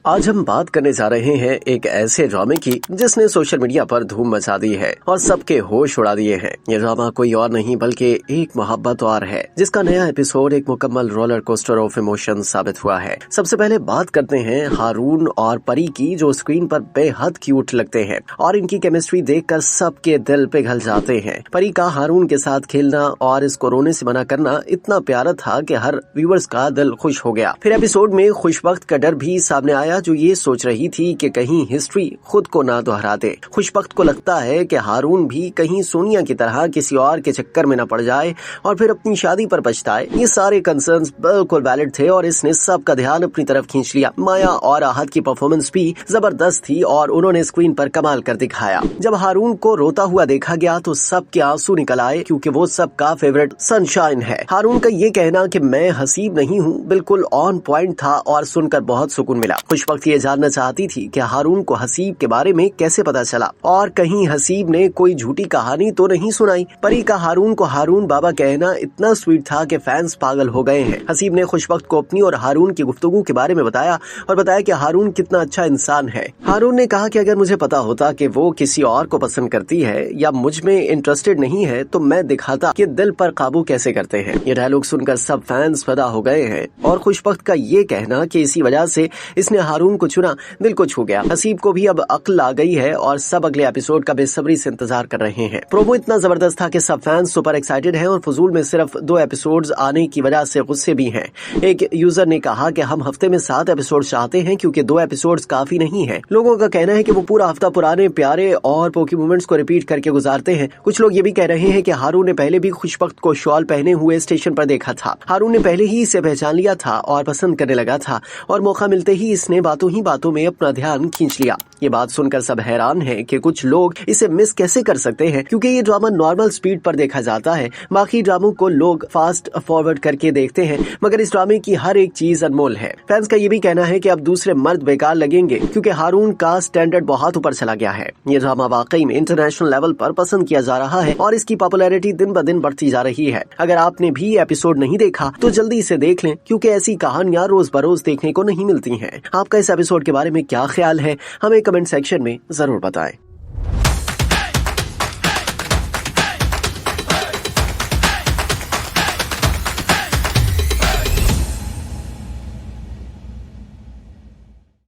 आज हम बात करने जा रहे हैं एक ऐसे ड्रामे की जिसने सोशल मीडिया पर धूम मचा दी है और सबके होश उड़ा दिए हैं। ये ड्रामा कोई और नहीं बल्कि एक मोहब्बत और है, जिसका नया एपिसोड एक मुकम्मल रोलर कोस्टर ऑफ इमोशन साबित हुआ है। सबसे पहले बात करते हैं हारून और परी की, जो स्क्रीन पर बेहद क्यूट लगते हैं और इनकी केमिस्ट्री देखकर सबके दिल पिघल जाते हैं। परी का हारून के साथ खेलना और इसको रोने से मना करना इतना प्यारा था कि हर व्यूअर्स का दिल खुश हो गया। फिर एपिसोड में खुशबख्त का डर भी सामने आया, जो ये सोच रही थी कि कहीं हिस्ट्री खुद को ना दोहरा दे। खुशबख्त को लगता है कि हारून भी कहीं सोनिया की तरह किसी और के चक्कर में न पड़ जाए और फिर अपनी शादी पर पछताए। ये सारे कंसर्न्स बिल्कुल वैलिड थे और इसने सबका ध्यान अपनी तरफ खींच लिया। माया और आहत की परफॉर्मेंस भी जबरदस्त थी और उन्होंने स्क्रीन पर कमाल कर दिखाया। जब हारून को रोता हुआ देखा गया तो सबके आंसू निकल आए, क्योंकि वो सबका फेवरेट सनशाइन है। हारून का ये कहना कि मैं हसीब नहीं हूँ बिल्कुल ऑन पॉइंट था और सुनकर बहुत सुकून मिला। खुशबख्त ये जानना चाहती थी कि हारून को हसीब के बारे में कैसे पता चला और कहीं हसीब ने कोई झूठी कहानी तो नहीं सुनाई। परी का हारून को हारून बाबा कहना इतना स्वीट था कि फैंस पागल हो गए हैं। हसीब ने खुशबख्त को अपनी और हारून की गुफ्तगू के बारे में बताया और बताया कि हारून कितना अच्छा इंसान है। हारून ने कहा कि अगर मुझे पता होता कि वो किसी और को पसंद करती है या मुझ में इंटरेस्टेड नहीं है तो मैं दिखाता कि दिल पर काबू कैसे करते हैं। ये डायलॉग सुनकर सब फैंस फिदा हो गए हैं और खुशबख्त का ये कहना कि इसी वजह से इसने हारून को चुना दिल को छू गया। हसीब को भी अब अक्ल आ गई है और सब अगले एपिसोड का बेसब्री से इंतजार कर रहे हैं। प्रोमो इतना जबरदस्त था कि सब फैंस सुपर एक्साइटेड हैं और फजूल में सिर्फ 2 एपिसोड्स आने की वजह से गुस्से भी हैं। एक यूजर ने कहा कि हम हफ्ते में 7 एपिसोड चाहते हैं क्योंकि 2 एपिसोड्स काफी नहीं है। लोगों का कहना है कि वो पूरा हफ्ता पुराने प्यारे और पोकी मोमेंट्स को रिपीट करके गुजारते हैं। कुछ लोग ये भी कह रहे हैं कि हारून ने पहले भी खुशबख्त को शॉल पहने हुए स्टेशन पर देखा था। हारून ने पहले ही इसे पहचान लिया था और पसंद करने लगा था और मौका मिलते ही इसने बातों ही बातों में अपना ध्यान खींच लिया। ये बात सुनकर सब हैरान हैं कि कुछ लोग इसे मिस कैसे कर सकते हैं, क्योंकि ये ड्रामा नॉर्मल स्पीड पर देखा जाता है। बाकी ड्रामों को लोग फास्ट फॉरवर्ड करके देखते हैं, मगर इस ड्रामे की हर एक चीज अनमोल है। फैंस का ये भी कहना है कि अब दूसरे मर्द बेकार लगेंगे क्योंकि हारून का स्टैंडर्ड बहुत ऊपर चला गया है। ये ड्रामा वाकई में इंटरनेशनल लेवल पर पसंद किया जा रहा है और इसकी पॉपुलैरिटी दिन ब दिन बढ़ती जा रही है। अगर आपने भी एपिसोड नहीं देखा तो जल्दी से देख लें, क्योंकि ऐसी कहानियां रोज बरोज देखने को नहीं मिलती हैं। आपका इस एपिसोड के बारे में क्या ख्याल है, हमें कमेंट सेक्शन में जरूर बताएं।